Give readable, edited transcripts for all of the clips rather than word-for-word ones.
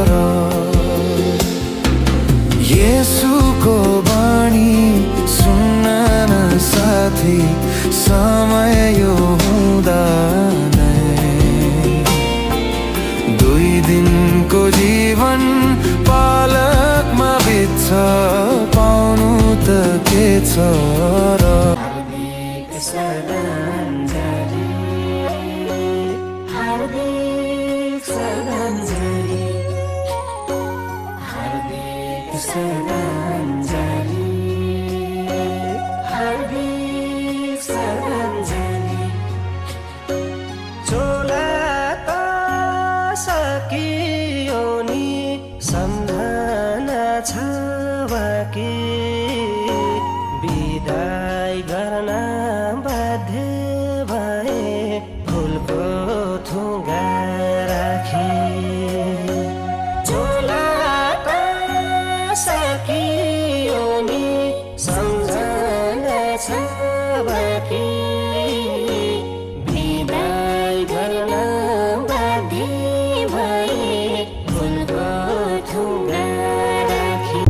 र येशूको वाणी सुन्न न साथी समय यो हुँदा नै 2 दिनको जीवन पालकमा बित्छ पाउनु त के छ र हार्दिक श्रद्धाञ्जली हार्दिक श्रद्धाञ्जली हार्दिक श्रद्धाञ्जली हार्दिक श्रद्धाञ्जली चोला त सकियो नि सम्झना छ बाँकी बिदाई गर्न बाध्य भए फुलको थुङ्गा राखी झोला त सकियो नि सम्झना छ बाँकी बिदाई गर्न बाध्य भए फुलको थुङ्गा राखी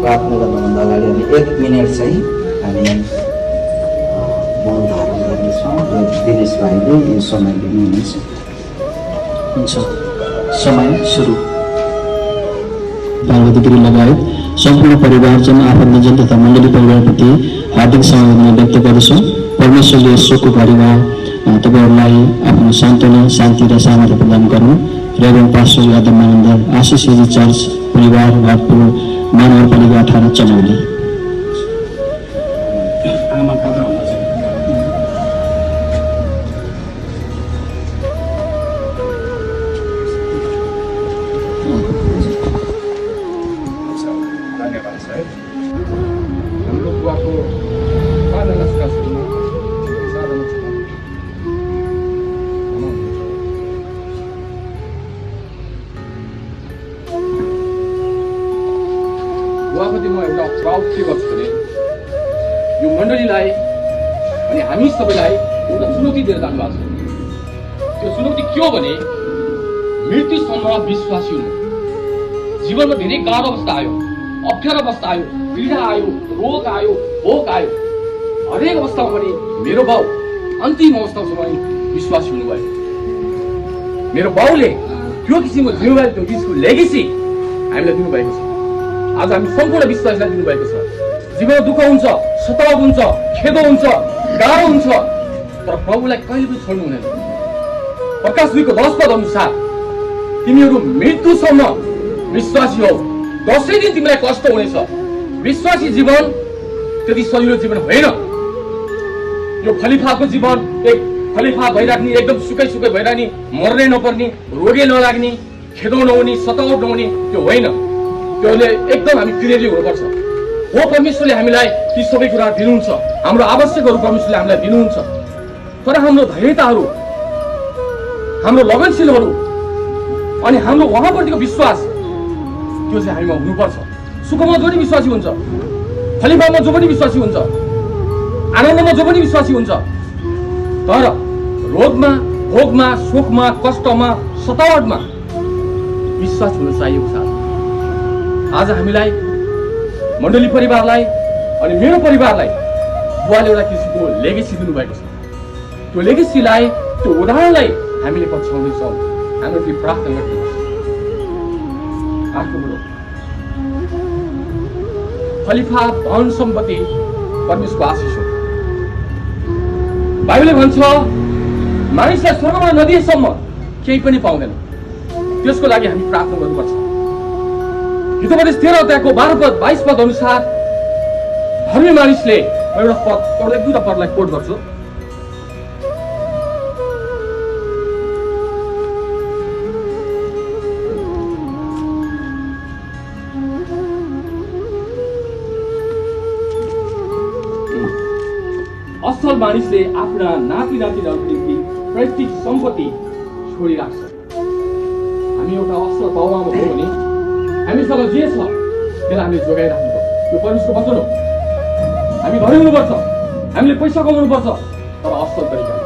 प्रार्थना गर्नुभन्दा अगाडि हामी 1 मिनट चाहिँ हामी मौन धारण गर्नेछौँ र दिनेश भाइले यो समय दिनुहुनेछ। हुन्छ, समय सुरु। पार्वतीगिरी लगायत सम्पूर्ण परिवारजन आफन्तजन तथा मण्डली परिवारप्रति हार्दिक समवेदना व्यक्त गर्दछु। परमेश्वरले यसोको परिवार तपाईँहरूलाई आफ्नो सान्त्वना शान्ति र सामर्थ्य प्रदान गर्नु। रेभरेन्ड पास्टर यादव मानन्दर आशिष चर्च परिवार घाटपुर महानगरपालिका 18 चनौली। धन्यवाद साहब। हाम्रो बुवाको साधना बुवाप्रति म एउटा प्राउड के गर्छु भने यो मण्डलीलाई अनि हामी सबैलाई एउटा चुनौती दिएर जानुभएको छ। त्यो चुनौती के हो भने मृत्युसम्म विश्वासी हुनु। जीवनमा धेरै गाह्रो अवस्था आयो, अप्ठ्यारो अवस्था आयो, पीडा आयो, रोग आयो, भोक आयो, हरेक अवस्थामा पनि मेरो बाउ अन्तिम अवस्थामा पनि विश्वासी हुनुभयो। मेरो बाउले त्यो किसिमको जिम्मेवारी, त्यो किसिमको लेगेसी हामीलाई दिनुभएको छ। आज हामी सम्पूर्ण विश्वासलाई दिनुभएको छ। जीवनमा दुःख हुन्छ, सताव हुन्छ, खेदो हुन्छ, गाह्रो हुन्छ, तर प्रभुलाई कहिले पनि छोड्नु हुँदैन। प्रकाश 2को 10 पद अनुसार तिमीहरू मृत्युसम्म विश्वासी हौ, 10 दिन तिमीलाई कष्ट हुनेछ। विश्वासी जीवन त्यति सजिलो जीवन होइन। यो खलिफाको जीवन एक खलिफा भइराख्ने, एकदम सुकै सुकै भइराख्ने, मर्नै नपर्ने, रोगे नलाग्ने, खेदो नहुने, सतावट नहुने त्यो होइन। त्यसले एकदम हामी क्लियरली हुनुपर्छ। हो परमेश्वरले हामीलाई ती सबै कुरा दिनुहुन्छ, हाम्रो आवश्यकहरू परमेश्वरले हामीलाई दिनुहुन्छ। तर हाम्रो धैर्यताहरू, हाम्रो लगनशीलहरू अनि हाम्रो उहाँप्रतिको विश्वास त्यो चाहिँ हामीमा हुनुपर्छ। सुखमा जो पनि विश्वासी हुन्छ, खलिफामा जो पनि विश्वासी हुन्छ, आनन्दमा जो पनि विश्वासी हुन्छ, तर रोगमा, भोगमा, शोकमा, कष्टमा, सतावटमा विश्वास हुन चाहिएको छ। आज हामीलाई, मण्डली परिवारलाई अनि मेरो परिवारलाई बुवाले एउटा किसिमको लेगेसी दिनुभएको छ। त्यो लेगेसीलाई, त्यो उदाहरणलाई हामीले पछ्याउँदैछौँ। हाम्रो ती प्रार्थना गर्नुहोस्। अर्को कुरो, खलिफा धन सम्पत्ति परमेश्वरको आशिष हो। बाइबलले भन्छ मानिसलाई स्वर्गमा नदिएसम्म केही पनि पाउँदैन। त्यसको लागि हामी प्रार्थना गर्नुपर्छ। हितोपदेश 13 अध्यायको 12 पद 22 पद अनुसार धर्मी मानिसले, एउटा एक दुईवटा पदलाई कोट गर्छु। असल मानिसले आफ्ना नाति नातिहरूको निम्ति प्रत्येक सम्पत्ति छोडिराख्छ। हामी एउटा असल बाउआमा हो भने हामीसँग जे छ त्यसलाई हामीले जोगाइराख्नुपर्छ। यो परमेश्वरको वचन हो। हामी धनी हुनुपर्छ, हामीले पैसा कमाउनुपर्छ, तर असल तरिकाले।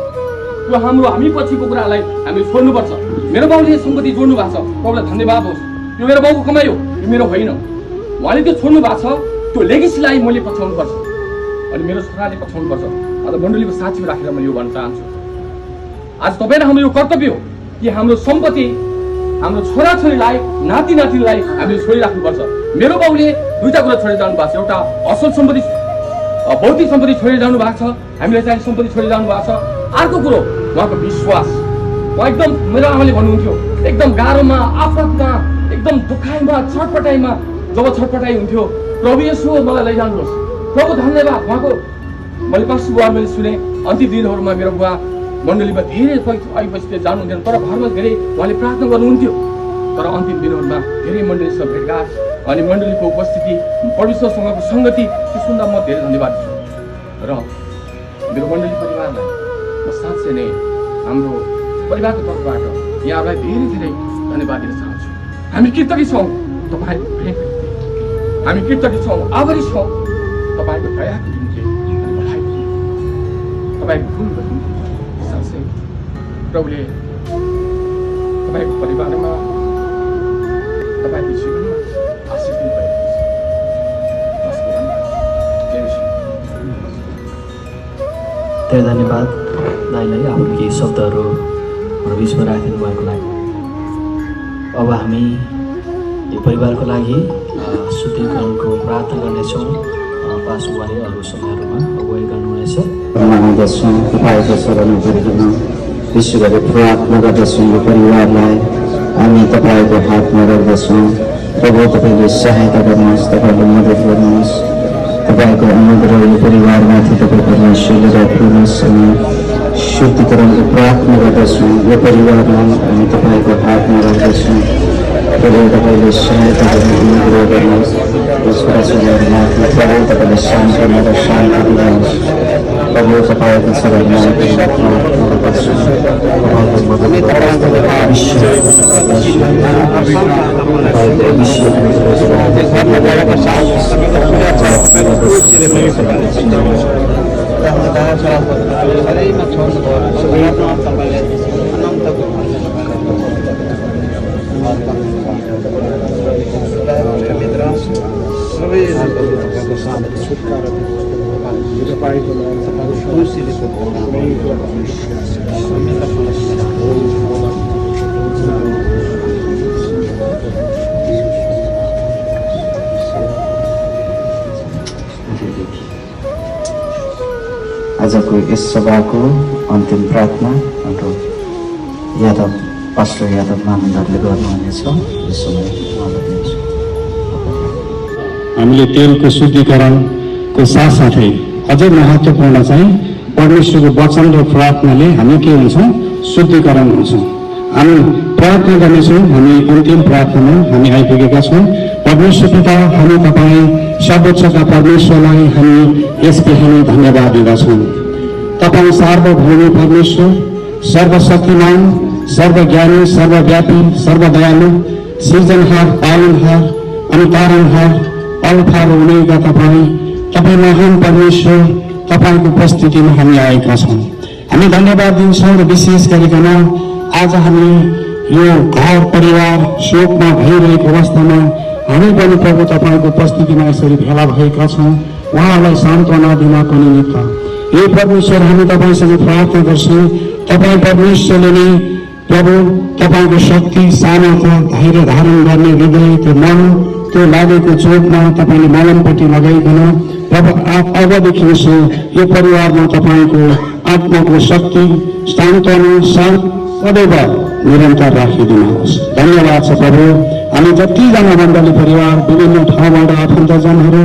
त्यो हामी पछिको कुरालाई हामीले छोड्नुपर्छ। मेरो बाउले सम्पत्ति जोड्नु भएको छ, बाउलाई धन्यवाद होस्। यो मेरो बाउको कमाइ हो, यो मेरो होइन। उहाँले त्यो छोड्नु भएको छ, त्यो लेगेसीलाई मैले पछ्याउनुपर्छ अनि मेरो छोराले पछ्याउनुपर्छ। आज मण्डलीको साक्षीमा राखेर म यो भन्न चाहन्छु, आज तपाईँ र हाम्रो यो कर्तव्य हो कि हाम्रो सम्पत्ति हाम्रो छोराछोरीलाई नाति नातिनीलाई हामीले छोडिराख्नुपर्छ। मेरो बाउले दुईटा कुरा छोडेर जानु भएको छ। एउटा असल सम्पत्ति भौतिक सम्पत्ति छोडेर जानु भएको छ, हामीले चाहिँ सम्पत्ति छोडेर जानु भएको छ। अर्को कुरो उहाँको विश्वास। उहाँ एकदम, मेरो आमाले भन्नुहुन्थ्यो, एकदम गाह्रोमा, आपतमा, एकदम दुखाइमा, छटपटाइमा जब छटपटाइ हुन्थ्यो, प्रभु येशू मलाई लैजानुहोस्, प्रभु धन्यवाद। उहाँको मैले पास्टर बुवा मैले सुने अन्तिम दिनहरूमा मेरो बुवा मण्डलीमा धेरै आइपछि जानुहुन्थेन, तर घरमा धेरै उहाँले प्रार्थना गर्नुहुन्थ्यो। तर अन्तिम दिनहरूमा धेरै मण्डलीसँग भेटघाट अनि मण्डलीको उपस्थिति, परमेश्वरसँगको सङ्गति त्यो सुन्दा म धेरै धन्यवाद छु। र मेरो मण्डली परिवारलाई म साँच्चै नै हाम्रो परिवारको तर्फबाट यहाँलाई धेरै धेरै धन्यवाद दिन चाहन्छु। हामी कृतज्ञ छौँ तपाईँको प्रेमको निम्ति, हामी कृतज्ञ छौँ, आभारी छौँ तपाईँको दयाको निम्ति, तपाईँको फुलको निम्ति। साँच्चै प्रभुले तपाईँको परिवारमा, तपाईँको जीवनमा आशिष दिनुभएको छ। धेरै धन्यवाद दाइलाई आफ्नो केही शब्दहरू हाम्रो बिचमा राखिदिनु भएको लागि। अब हामी यो परिवारको लागि शुद्धिकरणको प्रार्थना गर्नेछौँ। पास उहाँले अरू समयहरूमा अगुवाई गर्नुहुनेछ। गर्दछौँ तपाईँको शरण गरिकन विशेष गरी प्रार्थना गर्दछौँ। यो परिवारलाई हामी तपाईँको हातमा गर्दछौँ। प्रभु तपाईँले सहायता गर्नुहोस्, तपाईँले मद्दत गर्नुहोस्। तपाईँको अनुग्रह यो परिवारमाथि तपाईँ परमेश्वरले राख्नुहोस्। अनि शुद्धिकरणको प्रार्थना गर्दछौँ। यो परिवारलाई हामी तपाईँको हातमा राख्दछौँ। प्रभु तपाईँले सहायता गर्नु, अनुग्रह गर्नुहोस्। छोराछोरीहरूमाथि प्रभु तपाईँले सान्त्वना र शान्ति दिनुहोस्। प्रभु तपाईँको शरणमा आजको यस सभाको अन्तिम प्रार्थना हाम्रो यादव पास्टर यादव मानन्दरले गर्नुहुनेछ। यस समय हामीले तेलको शुद्धिकरणको साथसाथै अझै महत्त्वपूर्ण चाहिँ परमेश्वरको वचन र प्रार्थनाले हामी के हुन्छौँ, शुद्धिकरण हुन्छौँ। हामी प्रार्थना गर्नेछौँ। हामी अन्तिम प्रार्थनामा हामी आइपुगेका छौँ। परमेश्वर पिता, हामी तपाईँ सर्वोच्चका परमेश्वरलाई हामी यस बिहान धन्यवाद दिँदछौँ। तपाईँ सार्वभौम परमेश्वर, सर्वशक्तिमान, सर्वज्ञानी, सर्वव्यापी, सर्वदयालु, सृजनहार, पालनहार अनि तारणहार, अल्फा र ओमेगा तपाईँ महान परमेश्वर, तपाईँको उपस्थितिमा हामी आएका छौँ। हामी धन्यवाद दिन्छौँ र विशेष गरिकन आज हामी यो घर परिवार शोकमा भइरहेको अवस्थामा हामी पनि प्रभु तपाईँको उपस्थितिमा यसरी भेला भएका छौँ। उहाँलाई सान्त्वना दिनको निमित्त हे परमेश्वर हामी तपाईँसँग प्रार्थना गर्छौँ। तपाईँ परमेश्वरले नै प्रभु तपाईँको शक्ति सामर्थ्य धैर्य धारण गर्ने हृदय त्यो मन त्यो लागेको चोटमा तपाईँले मलमपट्टि लगाइकन प्रभु अबदेखि यो परिवारमा तपाईँको आत्माको शक्ति सान्त्वना सदैव निरन्तर राखिदिनुहोस्। धन्यवाद छ प्रभु। हामी जतिजना मण्डली परिवार विभिन्न ठाउँबाट आफन्तजनहरू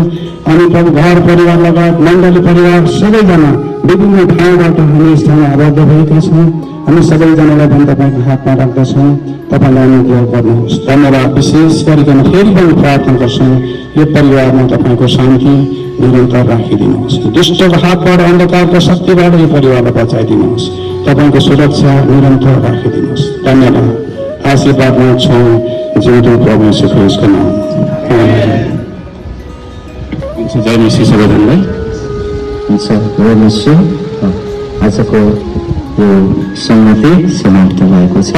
अनि प्रभु घर परिवार लगायत मण्डली परिवार सबैजना विभिन्न ठाउँबाट हामी स्थानमा आबद्ध भएका छौँ। हामी सबैजनालाई पनि तपाईँको हातमा राख्दछौँ। तपाईँलाई अनुग्रह गर्नुहोस्। धन्यवाद। विशेष गरिकन फेरि पनि प्रार्थना गर्छौँ यो परिवारमा तपाईँको शान्ति निरन्तर राखिदिनुहोस्। दुष्टको हातबाट अन्धकारको शक्तिबाट यो परिवारलाई बचाइदिनुहोस्। तपाईँको सुरक्षा निरन्तर राखिदिनुहोस्। धन्यवाद। आशीर्वादमा छौँ जिउँदो प्रभु यीशु ख्रीष्टको नाम। जय मसीह सबैजनालाई। हुन्छ जय मसीह। आजको यो सम्मति समाप्त भएको छ।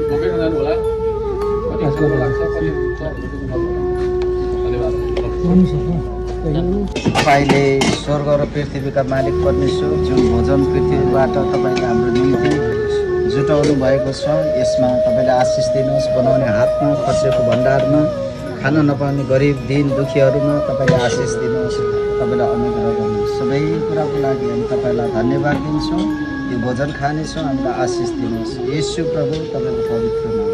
बोकेर जानु होला। कति समय लाग्छ, कति हुन्छ, धन्यवाद। तपाईँले स्वर्ग र पृथ्वीका मालिक परमेश्वर जुन भोजन पृथ्वीबाट तपाईँले हाम्रो निम्ति जुटाउनु भएको छ यसमा तपाईँले आशिष दिनुहोस्। बनाउने हातमा खसेको भण्डारमा खान नपाउने गरिब दिन दुखीहरूमा तपाईँले आशिष दिनुहोस्। तपाईँलाई अनुग्रह गर्नुहोस्। सबै कुराको लागि हामी तपाईँलाई धन्यवाद दिन्छौँ। यो भोजन खानेछौँ हामीलाई आशिष दिनुहोस्। येशू प्रभु तपाईँको पवित्र नाम।